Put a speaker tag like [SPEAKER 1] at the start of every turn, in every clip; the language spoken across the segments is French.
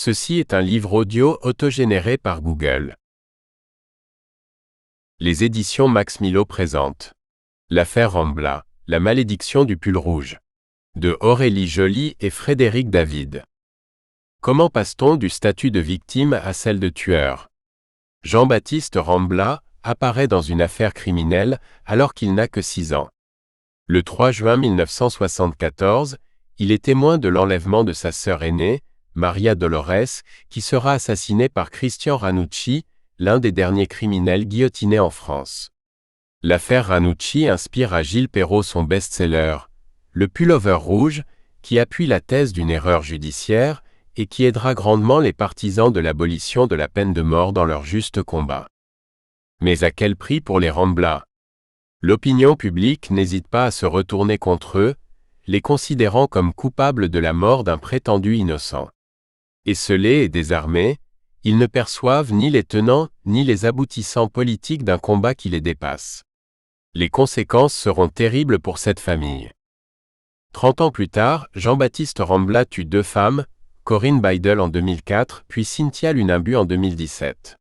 [SPEAKER 1] Ceci est un livre audio autogénéré par Google. Les éditions Max Milo présentent L'affaire Rambla, la malédiction du pull rouge, de Aurélie Joly et Frédéric David. Comment passe-t-on du statut de victime à celle de tueur? Jean-Baptiste Rambla apparaît dans une affaire criminelle alors qu'il n'a que 6 ans. Le 3 juin 1974, il est témoin de l'enlèvement de sa sœur aînée, Maria Dolores, qui sera assassinée par Christian Ranucci, l'un des derniers criminels guillotinés en France. L'affaire Ranucci inspire à Gilles Perrault son best-seller, Le Pullover rouge, qui appuie la thèse d'une erreur judiciaire et qui aidera grandement les partisans de l'abolition de la peine de mort dans leur juste combat. Mais à quel prix pour les Rambla? L'opinion publique n'hésite pas à se retourner contre eux, les considérant comme coupables de la mort d'un prétendu innocent. Esselés et désarmés, ils ne perçoivent ni les tenants ni les aboutissants politiques d'un combat qui les dépasse. Les conséquences seront terribles pour cette famille. 30 ans plus tard, Jean-Baptiste Rambla tue 2 femmes, Corinne Beidel en 2004 puis Cynthia Lunimbu en 2017.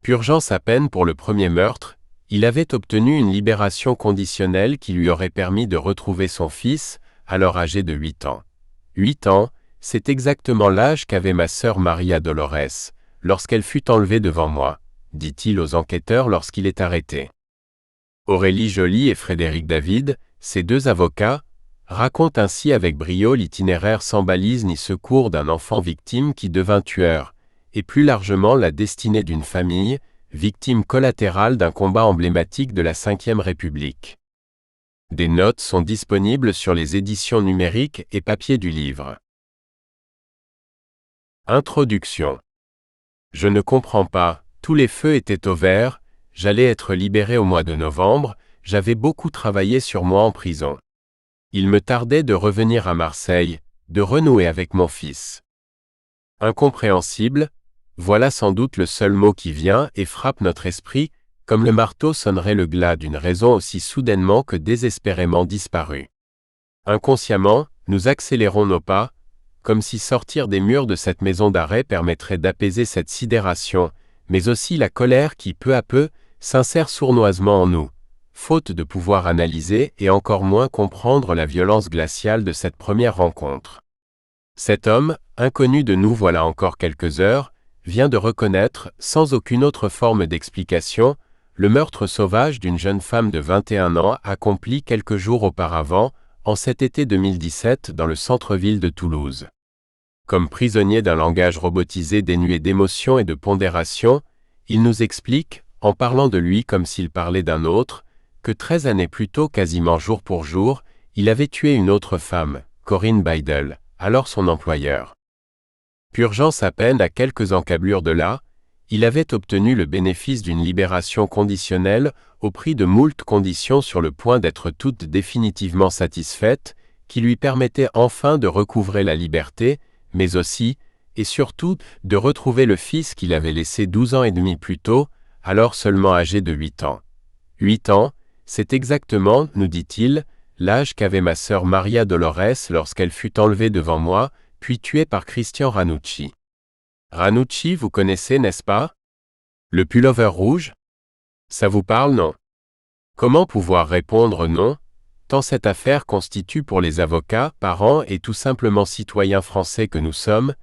[SPEAKER 1] Purgeant sa peine pour le premier meurtre, il avait obtenu une libération conditionnelle qui lui aurait permis de retrouver son fils, alors âgé de 8 ans. 8 ans, c'est exactement l'âge qu'avait ma sœur Maria Dolores, lorsqu'elle fut enlevée devant moi, dit-il aux enquêteurs lorsqu'il est arrêté. Aurélie Joly et Frédéric David, ces 2 avocats, racontent ainsi avec brio l'itinéraire sans balises ni secours d'un enfant victime qui devint tueur, et plus largement la destinée d'une famille, victime collatérale d'un combat emblématique de la Ve République. Des notes sont disponibles sur les éditions numériques et papier du livre. Introduction. Je ne comprends pas, tous les feux étaient au vert, j'allais être libéré au mois de novembre, j'avais beaucoup travaillé sur moi en prison. Il me tardait de revenir à Marseille, de renouer avec mon fils. Incompréhensible, voilà sans doute le seul mot qui vient et frappe notre esprit, comme le marteau sonnerait le glas d'une raison aussi soudainement que désespérément disparue. Inconsciemment, nous accélérons nos pas, comme si sortir des murs de cette maison d'arrêt permettrait d'apaiser cette sidération, mais aussi la colère qui peu à peu s'insère sournoisement en nous, faute de pouvoir analyser et encore moins comprendre la violence glaciale de cette première rencontre. Cet homme, inconnu de nous voilà encore quelques heures, vient de reconnaître, sans aucune autre forme d'explication, le meurtre sauvage d'une jeune femme de 21 ans accompli quelques jours auparavant, en cet été 2017 dans le centre-ville de Toulouse. Comme prisonnier d'un langage robotisé dénué d'émotion et de pondération, il nous explique, en parlant de lui comme s'il parlait d'un autre, que 13 années plus tôt, quasiment jour pour jour, il avait tué une autre femme, Corinne Beidel, alors son employeur. Purgeant sa peine à quelques encablures de là, il avait obtenu le bénéfice d'une libération conditionnelle au prix de moult conditions sur le point d'être toutes définitivement satisfaites, qui lui permettaient enfin de recouvrer la liberté, mais aussi, et surtout, de retrouver le fils qu'il avait laissé 12 ans et demi plus tôt, alors seulement âgé de 8 ans. 8 ans, c'est exactement, nous dit-il, l'âge qu'avait ma sœur Maria Dolores lorsqu'elle fut enlevée devant moi, puis tuée par Christian Ranucci. Ranucci, vous connaissez, n'est-ce pas? Le pullover rouge? Ça vous parle, non? Comment pouvoir répondre non, tant cette affaire constitue pour les avocats, parents et tout simplement citoyens français que nous sommes,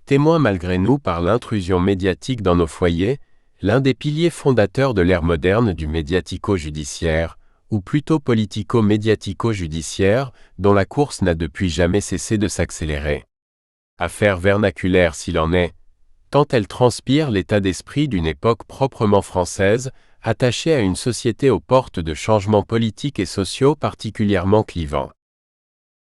[SPEAKER 1] témoins malgré nous par l'intrusion médiatique dans nos foyers, l'un des piliers fondateurs de l'ère moderne du médiatico-judiciaire, ou plutôt politico-médiatico-judiciaire, dont la course n'a depuis jamais cessé de s'accélérer. Affaire vernaculaire s'il en est, tant elle transpire l'état d'esprit d'une époque proprement française, attachée à une société aux portes de changements politiques et sociaux particulièrement clivants.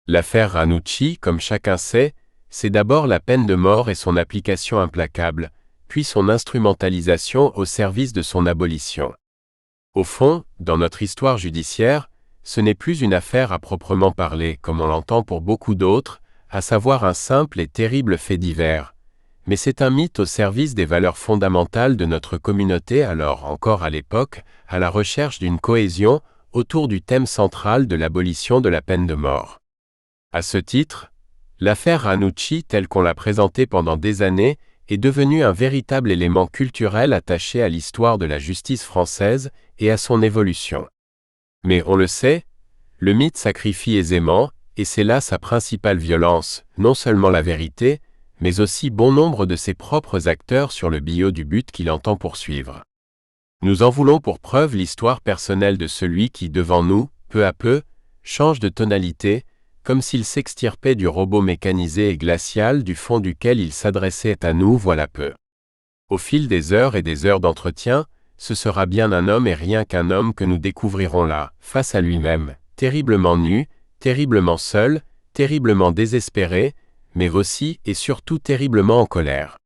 [SPEAKER 1] L'affaire Ranucci, comme chacun sait, c'est d'abord la peine de mort et son application implacable, puis son instrumentalisation au service de son abolition. Au fond, dans notre histoire judiciaire, ce n'est plus une affaire à proprement parler, comme on l'entend pour beaucoup d'autres, à savoir un simple et terrible fait divers, mais c'est un mythe au service des valeurs fondamentales de notre communauté alors encore à l'époque, à la recherche d'une cohésion autour du thème central de l'abolition de la peine de mort. À ce titre, L'affaire Ranucci, telle qu'on l'a présentée pendant des années, est devenue un véritable élément culturel attaché à l'histoire de la justice française et à son évolution. Mais on le sait, le mythe sacrifie aisément, et c'est là sa principale violence, non seulement la vérité, mais aussi bon nombre de ses propres acteurs sur le billot du but qu'il entend poursuivre. Nous en voulons pour preuve l'histoire personnelle de celui qui, devant nous, peu à peu, change de tonalité, comme s'il s'extirpait du robot mécanisé et glacial du fond duquel il s'adressait à nous voilà peu. Au fil des heures et des heures d'entretien, ce sera bien un homme et rien qu'un homme que nous découvrirons là, face à lui-même, terriblement nu, terriblement seul, terriblement désespéré, mais aussi et surtout terriblement en colère.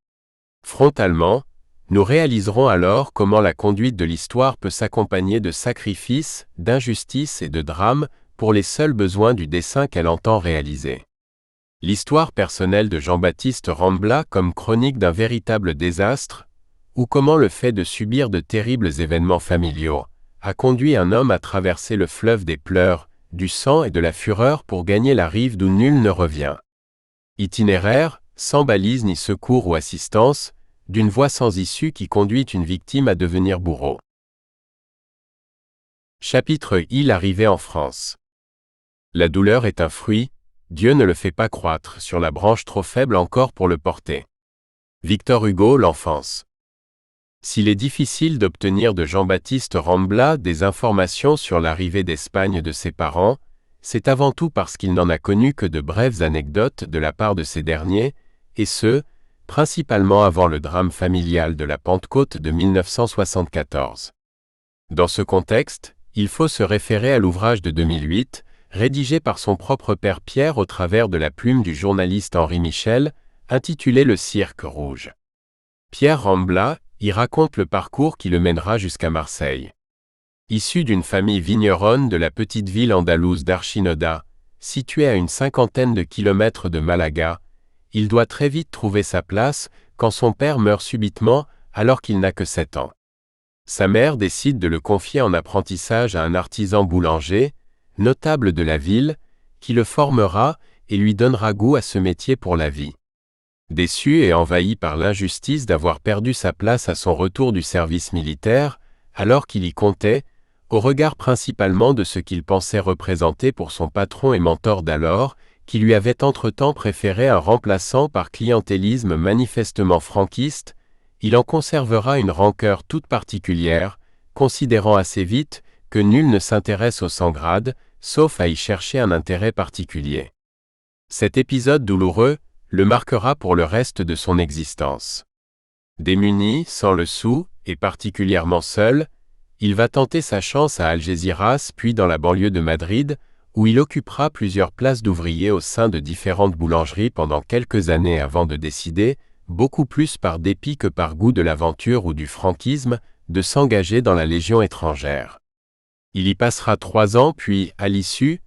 [SPEAKER 1] Frontalement, nous réaliserons alors comment la conduite de l'histoire peut s'accompagner de sacrifices, d'injustices et de drames pour les seuls besoins du dessein qu'elle entend réaliser. L'histoire personnelle de Jean-Baptiste Rambla comme chronique d'un véritable désastre, ou comment le fait de subir de terribles événements familiaux a conduit un homme à traverser le fleuve des pleurs, du sang et de la fureur pour gagner la rive d'où nul ne revient. Itinéraire, sans balise ni secours ou assistance, d'une voie sans issue qui conduit une victime à devenir bourreau. Chapitre I. L'arrivée en France. La douleur est un fruit, Dieu ne le fait pas croître sur la branche trop faible encore pour le porter. Victor Hugo, L'enfance. S'il est difficile d'obtenir de Jean-Baptiste Rambla des informations sur l'arrivée d'Espagne de ses parents, c'est avant tout parce qu'il n'en a connu que de brèves anecdotes de la part de ces derniers, et ce, principalement avant le drame familial de la Pentecôte de 1974. Dans ce contexte, il faut se référer à l'ouvrage de 2008, rédigé par son propre père Pierre au travers de la plume du journaliste Henri Michel, intitulé Le Cirque Rouge. Pierre Rambla y raconte le parcours qui le mènera jusqu'à Marseille. Issu d'une famille vigneronne de la petite ville andalouse d'Archinoda, située à une 50aine de kilomètres de Malaga, il doit très vite trouver sa place quand son père meurt subitement alors qu'il n'a que 7 ans. Sa mère décide de le confier en apprentissage à un artisan boulanger, notable de la ville, qui le formera et lui donnera goût à ce métier pour la vie. Déçu et envahi par l'injustice d'avoir perdu sa place à son retour du service militaire, alors qu'il y comptait, au regard principalement de ce qu'il pensait représenter pour son patron et mentor d'alors, qui lui avait entre-temps préféré un remplaçant par clientélisme manifestement franquiste, il en conservera une rancœur toute particulière, considérant assez vite que nul ne s'intéresse au sans-grade, sauf à y chercher un intérêt particulier. Cet épisode douloureux le marquera pour le reste de son existence. Démuni, sans le sou, et particulièrement seul, il va tenter sa chance à Algeciras puis dans la banlieue de Madrid, où il occupera plusieurs places d'ouvrier au sein de différentes boulangeries pendant quelques années avant de décider, beaucoup plus par dépit que par goût de l'aventure ou du franquisme, de s'engager dans la Légion étrangère. Il y passera 3 ans puis, à l'issue,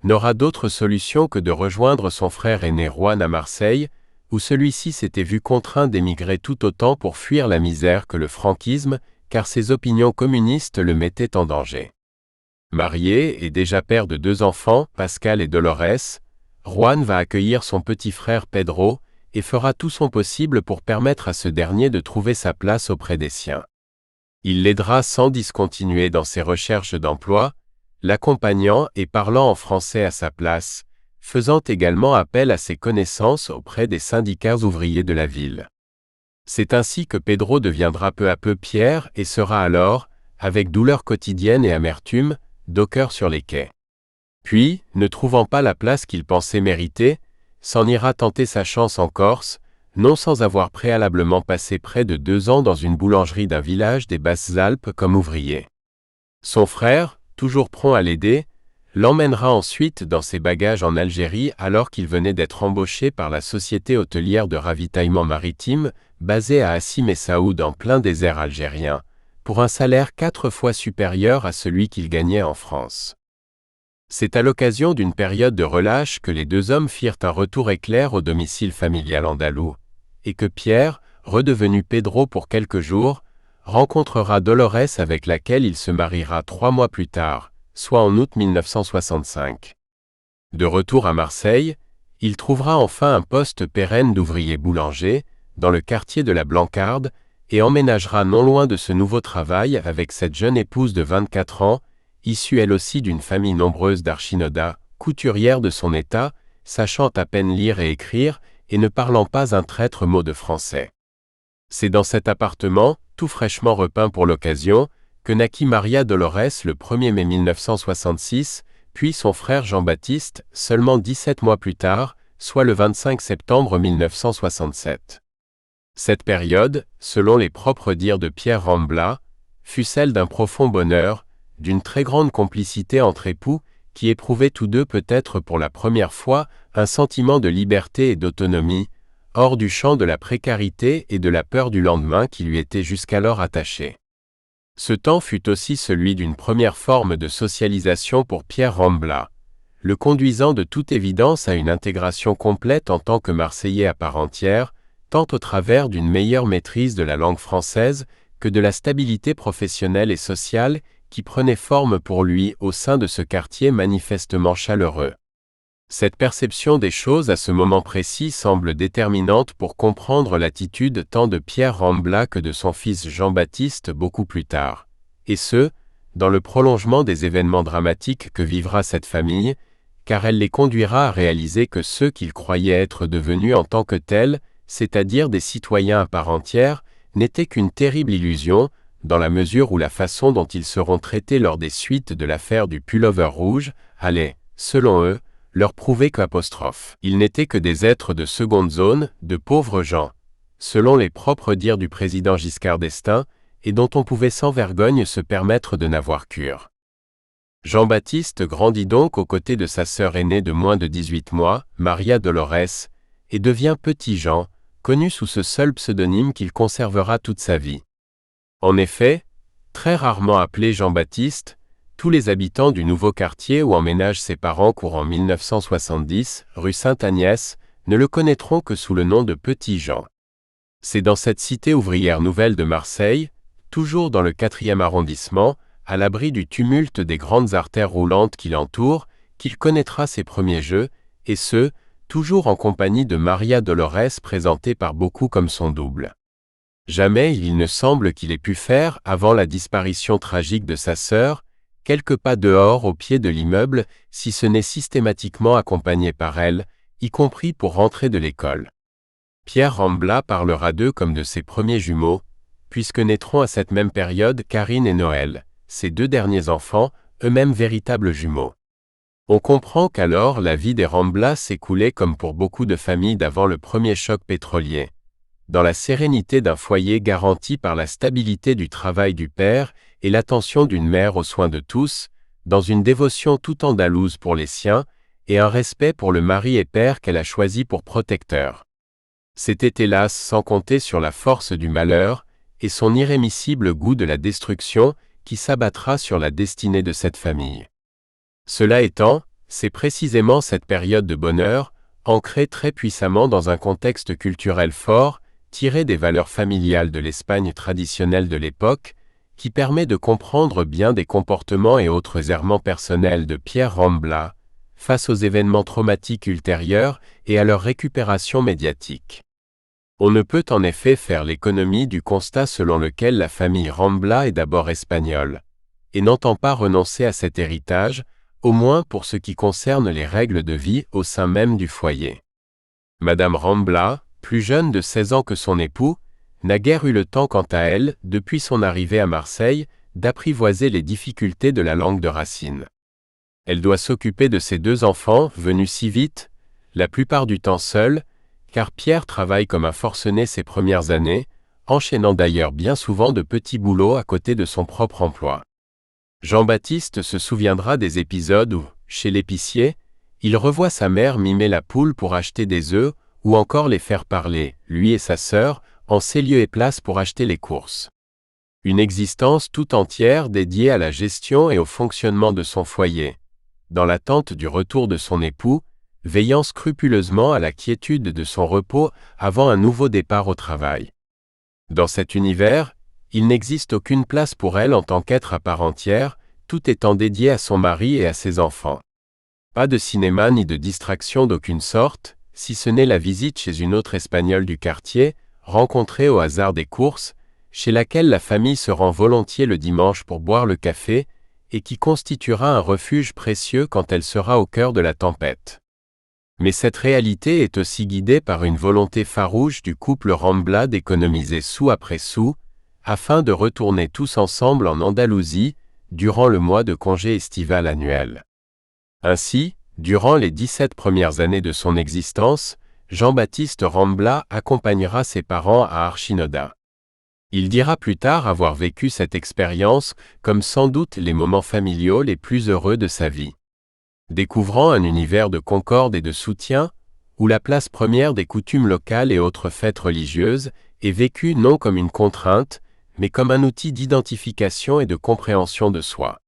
[SPEAKER 1] n'aura d'autre solution que de rejoindre son frère aîné Juan à Marseille, où celui-ci s'était vu contraint d'émigrer tout autant pour fuir la misère que le franquisme, car ses opinions communistes le mettaient en danger. Marié et déjà père de 2 enfants, Pascal et Dolores, Juan va accueillir son petit frère Pedro et fera tout son possible pour permettre à ce dernier de trouver sa place auprès des siens. Il l'aidera sans discontinuer dans ses recherches d'emploi, l'accompagnant et parlant en français à sa place, faisant également appel à ses connaissances auprès des syndicats ouvriers de la ville. C'est ainsi que Pedro deviendra peu à peu Pierre et sera alors, avec douleur quotidienne et amertume, docker sur les quais. Puis, ne trouvant pas la place qu'il pensait mériter, s'en ira tenter sa chance en Corse, non sans avoir préalablement passé près de 2 ans dans une boulangerie d'un village des Basses-Alpes comme ouvrier. Son frère, toujours prompt à l'aider, l'emmènera ensuite dans ses bagages en Algérie alors qu'il venait d'être embauché par la société hôtelière de ravitaillement maritime, basée à Hassi Messaoud en plein désert algérien, pour un salaire 4 fois supérieur à celui qu'il gagnait en France. C'est à l'occasion d'une période de relâche que les 2 hommes firent un retour éclair au domicile familial andalou, et que Pierre, redevenu Pedro pour quelques jours, rencontrera Dolores avec laquelle il se mariera 3 mois plus tard, soit en août 1965. De retour à Marseille, Il trouvera enfin un poste pérenne d'ouvrier boulanger, dans le quartier de la Blancarde, et emménagera non loin de ce nouveau travail avec cette jeune épouse de 24 ans, issue elle aussi d'une famille nombreuse d'Archinoda, couturière de son état, sachant à peine lire et écrire, et ne parlant pas un traître mot de français. C'est dans cet appartement, tout fraîchement repeint pour l'occasion, que naquit Maria Dolores le 1er mai 1966, puis son frère Jean-Baptiste, seulement 17 mois plus tard, soit le 25 septembre 1967. Cette période, selon les propres dires de Pierre Rambla, fut celle d'un profond bonheur, d'une très grande complicité entre époux, qui éprouvaient tous deux peut-être pour la première fois un sentiment de liberté et d'autonomie, hors du champ de la précarité et de la peur du lendemain qui lui étaient jusqu'alors attachés. Ce temps fut aussi celui d'une première forme de socialisation pour Pierre Rambla, le conduisant de toute évidence à une intégration complète en tant que Marseillais à part entière, tant au travers d'une meilleure maîtrise de la langue française que de la stabilité professionnelle et sociale qui prenait forme pour lui au sein de ce quartier manifestement chaleureux. Cette perception des choses à ce moment précis semble déterminante pour comprendre l'attitude tant de Pierre Rambla que de son fils Jean-Baptiste beaucoup plus tard, et ce, dans le prolongement des événements dramatiques que vivra cette famille, car elle les conduira à réaliser que ceux qu'ils croyaient être devenus en tant que tels, c'est-à-dire des citoyens à part entière, n'étaient qu'une terrible illusion, dans la mesure où la façon dont ils seront traités lors des suites de l'affaire du pullover rouge allait, selon eux, leur prouver qu'ils n'étaient que des êtres de seconde zone, de pauvres gens, selon les propres dires du président Giscard d'Estaing, et dont on pouvait sans vergogne se permettre de n'avoir cure. Jean-Baptiste grandit donc aux côtés de sa sœur aînée de moins de 18 mois, Maria Dolores, et devient Petit Jean, connu sous ce seul pseudonyme qu'il conservera toute sa vie. En effet, très rarement appelé Jean-Baptiste, tous les habitants du nouveau quartier où emménagent ses parents courant 1970, rue Sainte-Agnès, ne le connaîtront que sous le nom de Petit Jean. C'est dans cette cité ouvrière nouvelle de Marseille, toujours dans le 4e arrondissement, à l'abri du tumulte des grandes artères roulantes qui l'entourent, qu'il connaîtra ses premiers jeux, et ce, toujours en compagnie de Maria Dolores présentée par beaucoup comme son double. Jamais il ne semble qu'il ait pu faire, avant la disparition tragique de sa sœur, quelques pas dehors au pied de l'immeuble, si ce n'est systématiquement accompagné par elle, y compris pour rentrer de l'école. Pierre Rambla parlera d'eux comme de ses premiers jumeaux, puisque naîtront à cette même période Karine et Noël, ses deux derniers enfants, eux-mêmes véritables jumeaux. On comprend qu'alors la vie des Rambla s'écoulait comme pour beaucoup de familles d'avant le premier choc pétrolier, dans la sérénité d'un foyer garanti par la stabilité du travail du père et l'attention d'une mère aux soins de tous, dans une dévotion tout andalouse pour les siens, et un respect pour le mari et père qu'elle a choisi pour protecteur. C'était hélas sans compter sur la force du malheur, et son irrémissible goût de la destruction qui s'abattra sur la destinée de cette famille. Cela étant, c'est précisément cette période de bonheur, ancrée très puissamment dans un contexte culturel fort, tiré des valeurs familiales de l'Espagne traditionnelle de l'époque, qui permet de comprendre bien des comportements et autres errements personnels de Pierre Rambla, face aux événements traumatiques ultérieurs et à leur récupération médiatique. On ne peut en effet faire l'économie du constat selon lequel la famille Rambla est d'abord espagnole, et n'entend pas renoncer à cet héritage, au moins pour ce qui concerne les règles de vie au sein même du foyer. Madame Rambla, plus jeune de 16 ans que son époux, n'a guère eu le temps quant à elle, depuis son arrivée à Marseille, d'apprivoiser les difficultés de la langue de Racine. Elle doit s'occuper de ses deux enfants, venus si vite, la plupart du temps seule, car Pierre travaille comme un forcené ses premières années, enchaînant d'ailleurs bien souvent de petits boulots à côté de son propre emploi. Jean-Baptiste se souviendra des épisodes où, chez l'épicier, il revoit sa mère mimer la poule pour acheter des œufs, ou encore les faire parler, lui et sa sœur, en ces lieux et places pour acheter les courses. Une existence tout entière dédiée à la gestion et au fonctionnement de son foyer, dans l'attente du retour de son époux, veillant scrupuleusement à la quiétude de son repos avant un nouveau départ au travail. Dans cet univers, il n'existe aucune place pour elle en tant qu'être à part entière, tout étant dédié à son mari et à ses enfants. Pas de cinéma ni de distraction d'aucune sorte, si ce n'est la visite chez une autre Espagnole du quartier, rencontrée au hasard des courses, chez laquelle la famille se rend volontiers le dimanche pour boire le café, et qui constituera un refuge précieux quand elle sera au cœur de la tempête. Mais cette réalité est aussi guidée par une volonté farouche du couple Rambla d'économiser sou après sou, afin de retourner tous ensemble en Andalousie, durant le mois de congé estival annuel. Ainsi, durant les 17 premières années de son existence, Jean-Baptiste Rambla accompagnera ses parents à Archinoda. Il dira plus tard avoir vécu cette expérience comme sans doute les moments familiaux les plus heureux de sa vie. Découvrant un univers de concorde et de soutien, où la place première des coutumes locales et autres fêtes religieuses est vécue non comme une contrainte, mais comme un outil d'identification et de compréhension de soi.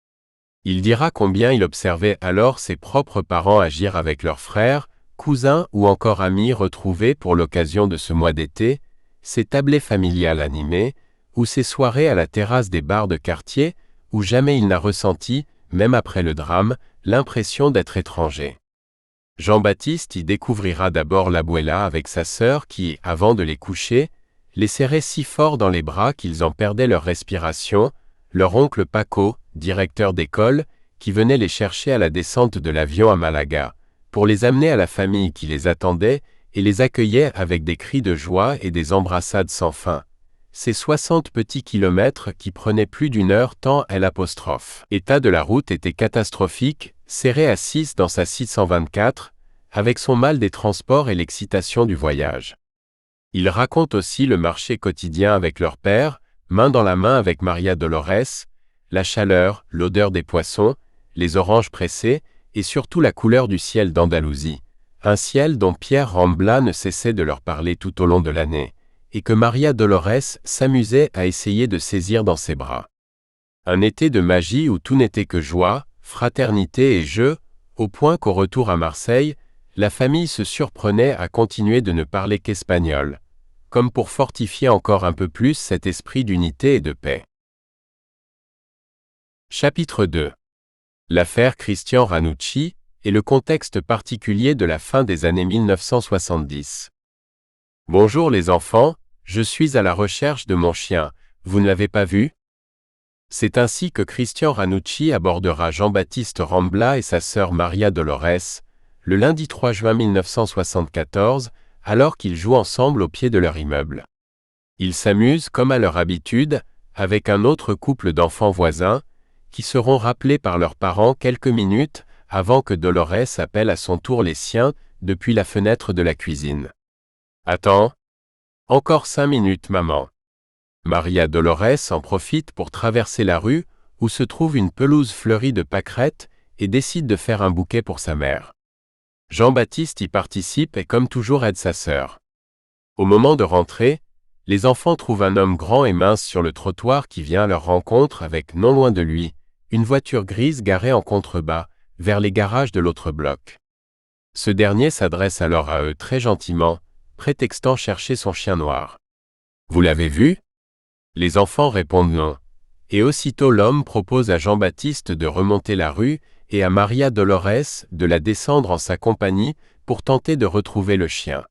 [SPEAKER 1] Il dira combien il observait alors ses propres parents agir avec leurs frères, cousins ou encore amis retrouvés pour l'occasion de ce mois d'été, ces tablées familiales animées, ou ces soirées à la terrasse des bars de quartier, où jamais il n'a ressenti, même après le drame, l'impression d'être étranger. Jean-Baptiste y découvrira d'abord l'abuela avec sa sœur qui, avant de les coucher, les serrait si fort dans les bras qu'ils en perdaient leur respiration, leur oncle Paco, directeur d'école, qui venait les chercher à la descente de l'avion à Malaga, pour les amener à la famille qui les attendait et les accueillait avec des cris de joie et des embrassades sans fin. Ces 60 petits kilomètres qui prenaient plus d'une heure tant L'état de la route était catastrophique, serré à 6 dans sa 624, avec son mal des transports et l'excitation du voyage. Il raconte aussi le marché quotidien avec leur père, main dans la main avec Maria Dolores, la chaleur, l'odeur des poissons, les oranges pressées et surtout la couleur du ciel d'Andalousie, un ciel dont Pierre Rambla ne cessait de leur parler tout au long de l'année, et que Maria Dolores s'amusait à essayer de saisir dans ses bras. Un été de magie où tout n'était que joie, fraternité et jeu, au point qu'au retour à Marseille, la famille se surprenait à continuer de ne parler qu'espagnol, comme pour fortifier encore un peu plus cet esprit d'unité et de paix. Chapitre 2. L'affaire Christian Ranucci et le contexte particulier de la fin des années 1970. Bonjour les enfants, je suis à la recherche de mon chien, vous ne l'avez pas vu? C'est ainsi que Christian Ranucci abordera Jean-Baptiste Rambla et sa sœur Maria Dolores, le lundi 3 juin 1974, alors qu'ils jouent ensemble au pied de leur immeuble. Ils s'amusent comme à leur habitude, avec un autre couple d'enfants voisins, qui seront rappelés par leurs parents quelques minutes avant que Dolores appelle à son tour les siens depuis la fenêtre de la cuisine. Attends. Encore 5 minutes, maman. Maria Dolores en profite pour traverser la rue, où se trouve une pelouse fleurie de pâquerettes, et décide de faire un bouquet pour sa mère. Jean-Baptiste y participe et comme toujours aide sa sœur. Au moment de rentrer, les enfants trouvent un homme grand et mince sur le trottoir qui vient à leur rencontre avec, non loin de lui, une voiture grise garée en contrebas, vers les garages de l'autre bloc. Ce dernier s'adresse alors à eux très gentiment, prétextant chercher son chien noir. « Vous l'avez vu ?» Les enfants répondent non. Et aussitôt l'homme propose à Jean-Baptiste de remonter la rue et à Maria Dolores de la descendre en sa compagnie pour tenter de retrouver le chien.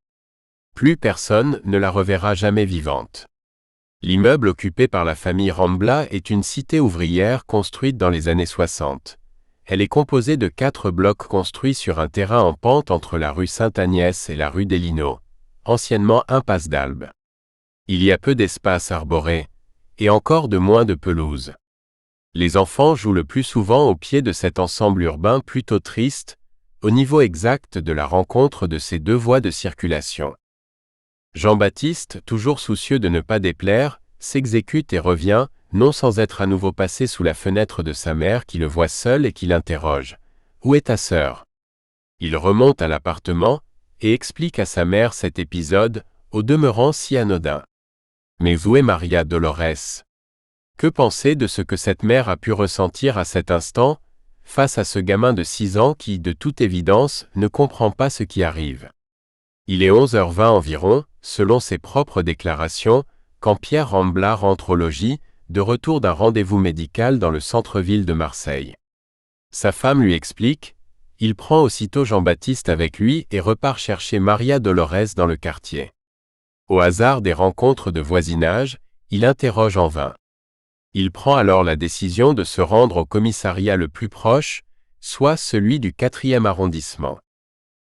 [SPEAKER 1] Plus personne ne la reverra jamais vivante. L'immeuble occupé par la famille Rambla est une cité ouvrière construite dans les années 60. Elle est composée de 4 blocs construits sur un terrain en pente entre la rue Sainte-Agnès et la rue des Linots, anciennement impasse d'Albe. Il y a peu d'espace arboré, et encore de moins de pelouse. Les enfants jouent le plus souvent au pied de cet ensemble urbain plutôt triste, au niveau exact de la rencontre de ces 2 voies de circulation. Jean-Baptiste, toujours soucieux de ne pas déplaire, s'exécute et revient, non sans être à nouveau passé sous la fenêtre de sa mère qui le voit seul et qui l'interroge. « Où est ta sœur ?» Il remonte à l'appartement et explique à sa mère cet épisode, au demeurant si anodin. Mais où est Maria Dolores? Que penser de ce que cette mère a pu ressentir à cet instant, face à ce gamin de 6 ans qui, de toute évidence, ne comprend pas ce qui arrive? Il est 11h20 environ, selon ses propres déclarations, quand Pierre Rambla rentre au logis, de retour d'un rendez-vous médical dans le centre-ville de Marseille. Sa femme lui explique Il prend aussitôt Jean-Baptiste avec lui et repart chercher Maria Dolores dans le quartier. Au hasard des rencontres de voisinage, il interroge en vain. Il prend alors la décision de se rendre au commissariat le plus proche, soit celui du 4e arrondissement.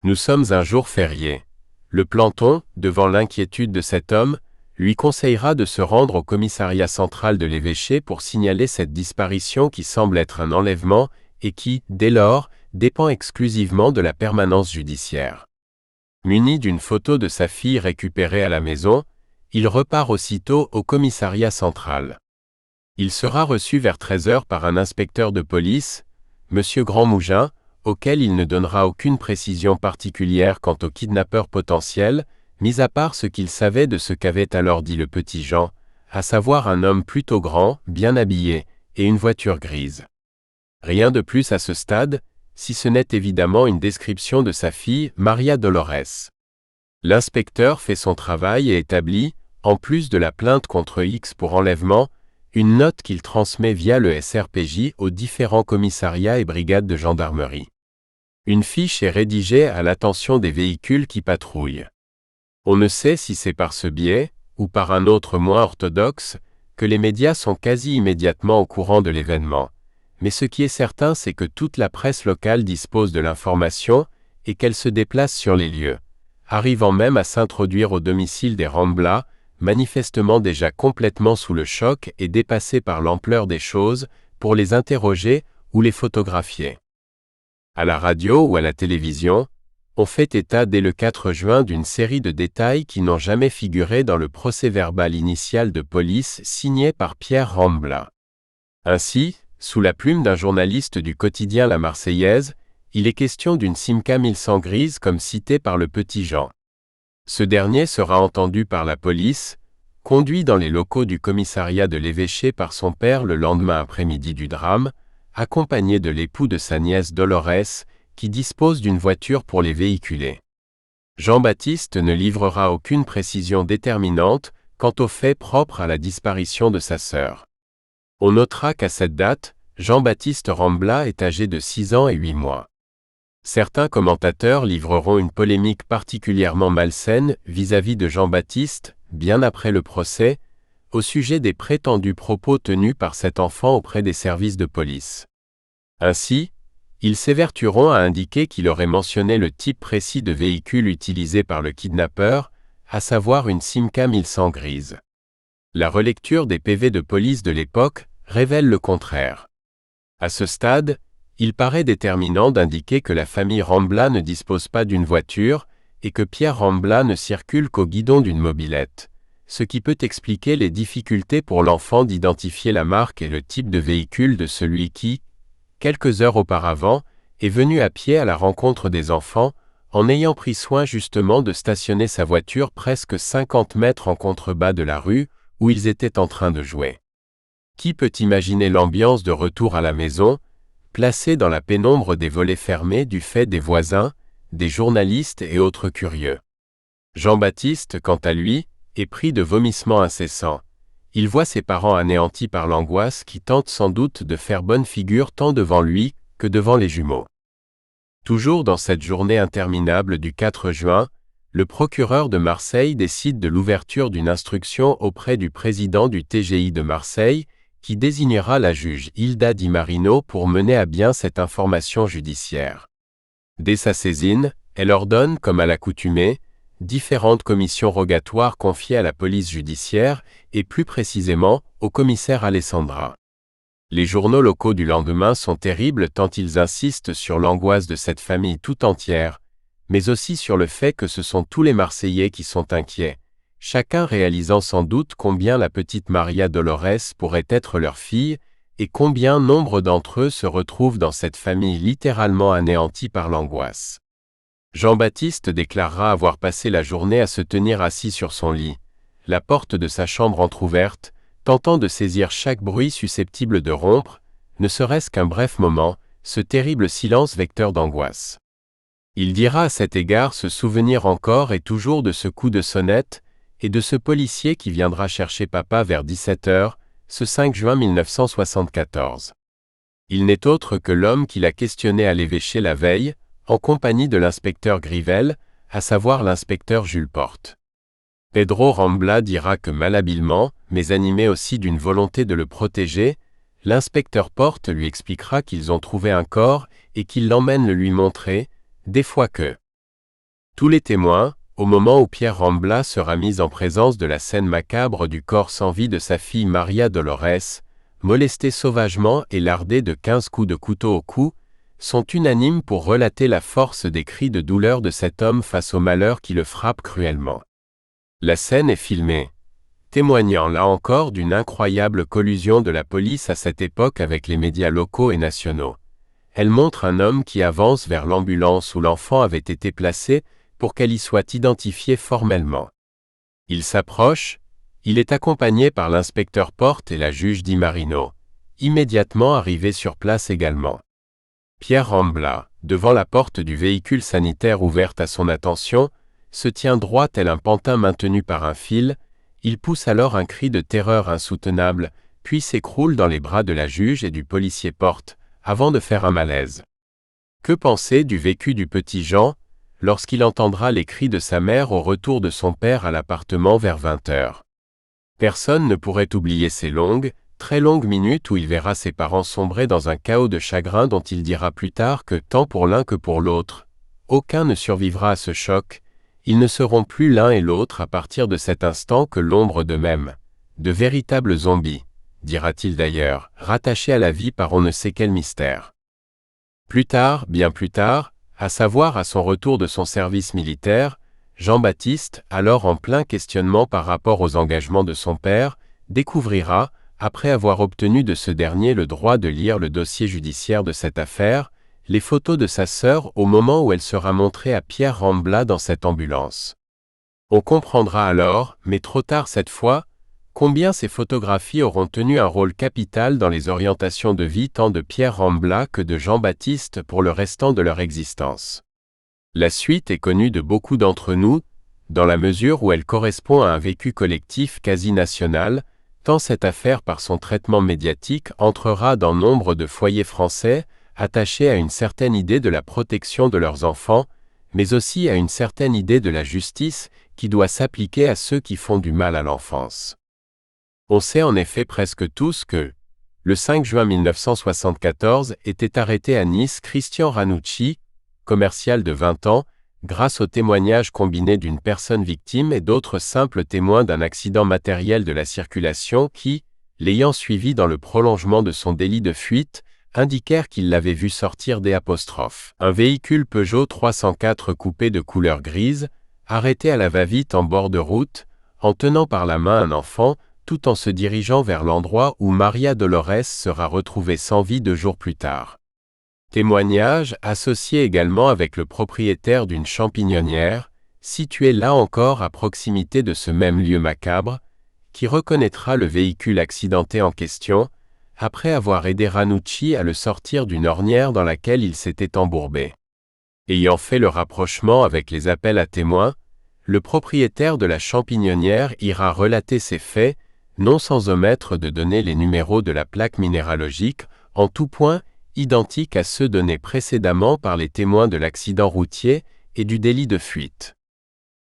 [SPEAKER 1] Nous sommes un jour férié. Le planton, devant l'inquiétude de cet homme, lui conseillera de se rendre au commissariat central de l'évêché pour signaler cette disparition qui semble être un enlèvement et qui, dès lors, dépend exclusivement de la permanence judiciaire. Muni d'une photo de sa fille récupérée à la maison, il repart aussitôt au commissariat central. Il sera reçu vers 13h par un inspecteur de police, M. Grandmougin, auquel il ne donnera aucune précision particulière quant au kidnappeur potentiel, mis à part ce qu'il savait de ce qu'avait alors dit le petit Jean, à savoir un homme plutôt grand, bien habillé, et une voiture grise. Rien de plus à ce stade, si ce n'est évidemment une description de sa fille, Maria Dolores. L'inspecteur fait son travail et établit, en plus de la plainte contre X pour enlèvement, une note qu'il transmet via le SRPJ aux différents commissariats et brigades de gendarmerie. Une fiche est rédigée à l'attention des véhicules qui patrouillent. On ne sait si c'est par ce biais, ou par un autre moins orthodoxe, que les médias sont quasi immédiatement au courant de l'événement. Mais ce qui est certain, c'est que toute la presse locale dispose de l'information et qu'elle se déplace sur les lieux, arrivant même à s'introduire au domicile des Rambla, manifestement déjà complètement sous le choc et dépassés par l'ampleur des choses, pour les interroger ou les photographier. À la radio ou à la télévision, on fait état dès le 4 juin d'une série de détails qui n'ont jamais figuré dans le procès-verbal initial de police signé par Pierre Rambla. Ainsi, sous la plume d'un journaliste du quotidien La Marseillaise, il est question d'une Simca 1100 grise comme cité par le petit Jean. Ce dernier sera entendu par la police, conduit dans les locaux du commissariat de l'évêché par son père le lendemain après-midi du drame, accompagné de l'époux de sa nièce Dolores, qui dispose d'une voiture pour les véhiculer. Jean-Baptiste ne livrera aucune précision déterminante quant aux faits propres à la disparition de sa sœur. On notera qu'à cette date, Jean-Baptiste Rambla est âgé de 6 ans et 8 mois. Certains commentateurs livreront une polémique particulièrement malsaine vis-à-vis de Jean-Baptiste, bien après le procès, au sujet des prétendus propos tenus par cet enfant auprès des services de police. Ainsi, ils s'évertueront à indiquer qu'il aurait mentionné le type précis de véhicule utilisé par le kidnappeur, à savoir une Simca 1100 grise. La relecture des PV de police de l'époque révèle le contraire. À ce stade, il paraît déterminant d'indiquer que la famille Rambla ne dispose pas d'une voiture et que Pierre Rambla ne circule qu'au guidon d'une mobilette, ce qui peut expliquer les difficultés pour l'enfant d'identifier la marque et le type de véhicule de celui qui, quelques heures auparavant, est venu à pied à la rencontre des enfants, en ayant pris soin justement de stationner sa voiture presque 50 mètres en contrebas de la rue où ils étaient en train de jouer. Qui peut imaginer l'ambiance de retour à la maison, placée dans la pénombre des volets fermés du fait des voisins, des journalistes et autres curieux. Jean-Baptiste, quant à lui, est pris de vomissements incessants. Il voit ses parents anéantis par l'angoisse qui tente sans doute de faire bonne figure tant devant lui que devant les jumeaux. Toujours dans cette journée interminable du 4 juin, le procureur de Marseille décide de l'ouverture d'une instruction auprès du président du TGI de Marseille, qui désignera la juge Hilda Di Marino pour mener à bien cette information judiciaire. Dès sa saisine, elle ordonne, comme à l'accoutumée, différentes commissions rogatoires confiées à la police judiciaire et plus précisément au commissaire Alessandra. Les journaux locaux du lendemain sont terribles tant ils insistent sur l'angoisse de cette famille tout entière, mais aussi sur le fait que ce sont tous les Marseillais qui sont inquiets, chacun réalisant sans doute combien la petite Maria Dolores pourrait être leur fille et combien nombre d'entre eux se retrouvent dans cette famille littéralement anéantie par l'angoisse. Jean-Baptiste déclarera avoir passé la journée à se tenir assis sur son lit, la porte de sa chambre entr'ouverte, tentant de saisir chaque bruit susceptible de rompre, ne serait-ce qu'un bref moment, ce terrible silence vecteur d'angoisse. Il dira à cet égard se souvenir encore et toujours de ce coup de sonnette et de ce policier qui viendra chercher papa vers 17h, ce 5 juin 1974. Il n'est autre que l'homme qui l'a questionné à l'évêché la veille, en compagnie de l'inspecteur Grivel, à savoir l'inspecteur Jules Porte. Pedro Rambla dira que malhabilement, mais animé aussi d'une volonté de le protéger, l'inspecteur Porte lui expliquera qu'ils ont trouvé un corps et qu'il l'emmène le lui montrer, des fois que tous les témoins, au moment où Pierre Rambla sera mis en présence de la scène macabre du corps sans vie de sa fille Maria Dolores, molestée sauvagement et lardée de 15 coups de couteau au cou, sont unanimes pour relater la force des cris de douleur de cet homme face au malheur qui le frappe cruellement. La scène est filmée, témoignant là encore d'une incroyable collusion de la police à cette époque avec les médias locaux et nationaux. Elle montre un homme qui avance vers l'ambulance où l'enfant avait été placé pour qu'elle y soit identifiée formellement. Il s'approche, il est accompagné par l'inspecteur Porte et la juge Di Marino, immédiatement arrivés sur place également. Pierre Rambla, devant la porte du véhicule sanitaire ouverte à son attention, se tient droit tel un pantin maintenu par un fil, il pousse alors un cri de terreur insoutenable, puis s'écroule dans les bras de la juge et du policier Porte, avant de faire un malaise. Que penser du vécu du petit Jean, lorsqu'il entendra les cris de sa mère au retour de son père à l'appartement vers 20 heures? Personne ne pourrait oublier ces longues, très longues minutes où il verra ses parents sombrer dans un chaos de chagrin dont il dira plus tard que tant pour l'un que pour l'autre, aucun ne survivra à ce choc, ils ne seront plus l'un et l'autre à partir de cet instant que l'ombre d'eux-mêmes, de véritables zombies, dira-t-il d'ailleurs, rattachés à la vie par on ne sait quel mystère. Plus tard, bien plus tard, à savoir à son retour de son service militaire, Jean-Baptiste, alors en plein questionnement par rapport aux engagements de son père, découvrira, après avoir obtenu de ce dernier le droit de lire le dossier judiciaire de cette affaire, les photos de sa sœur au moment où elle sera montrée à Pierre Rambla dans cette ambulance. On comprendra alors, mais trop tard cette fois, combien ces photographies auront tenu un rôle capital dans les orientations de vie tant de Pierre Rambla que de Jean-Baptiste pour le restant de leur existence. La suite est connue de beaucoup d'entre nous, dans la mesure où elle correspond à un vécu collectif quasi national, tant cette affaire par son traitement médiatique entrera dans nombre de foyers français, attachés à une certaine idée de la protection de leurs enfants, mais aussi à une certaine idée de la justice qui doit s'appliquer à ceux qui font du mal à l'enfance. On sait en effet presque tous que, le 5 juin 1974, était arrêté à Nice Christian Ranucci, commercial de 20 ans, grâce au témoignage combiné d'une personne victime et d'autres simples témoins d'un accident matériel de la circulation qui, l'ayant suivi dans le prolongement de son délit de fuite, indiquèrent qu'il l'avait vu sortir un véhicule Peugeot 304 coupé de couleur grise, arrêté à la va-vite en bord de route, en tenant par la main un enfant, tout en se dirigeant vers l'endroit où Maria Dolores sera retrouvée sans vie 2 jours plus tard. Témoignage associé également avec le propriétaire d'une champignonnière, située là encore à proximité de ce même lieu macabre, qui reconnaîtra le véhicule accidenté en question, après avoir aidé Ranucci à le sortir d'une ornière dans laquelle il s'était embourbé. Ayant fait le rapprochement avec les appels à témoins, le propriétaire de la champignonnière ira relater ces faits, non sans omettre de donner les numéros de la plaque minéralogique, en tout point identiques à ceux donnés précédemment par les témoins de l'accident routier et du délit de fuite.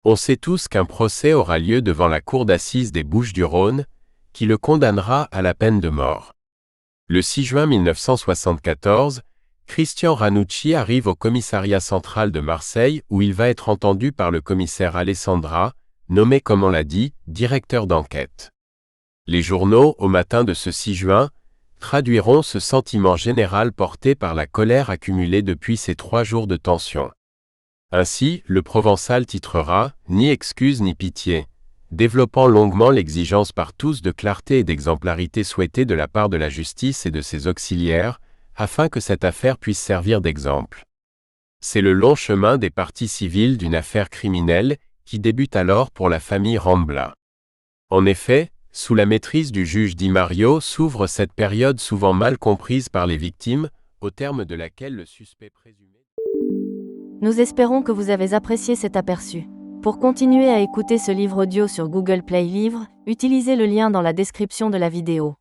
[SPEAKER 1] On sait tous qu'un procès aura lieu devant la cour d'assises des Bouches-du-Rhône, qui le condamnera à la peine de mort. Le 6 juin 1974, Christian Ranucci arrive au commissariat central de Marseille où il va être entendu par le commissaire Alessandra, nommé comme on l'a dit, directeur d'enquête. Les journaux, au matin de ce 6 juin, traduiront ce sentiment général porté par la colère accumulée depuis ces 3 jours de tension. Ainsi, le Provençal titrera « Ni excuse ni pitié », développant longuement l'exigence par tous de clarté et d'exemplarité souhaitée de la part de la justice et de ses auxiliaires, afin que cette affaire puisse servir d'exemple. C'est le long chemin des parties civiles d'une affaire criminelle qui débute alors pour la famille Rambla. En effet, sous la maîtrise du juge Di Mario s'ouvre cette période souvent mal comprise par les victimes, au terme de laquelle le suspect présumé...
[SPEAKER 2] Nous espérons que vous avez apprécié cet aperçu. Pour continuer à écouter ce livre audio sur Google Play Livres, utilisez le lien dans la description de la vidéo.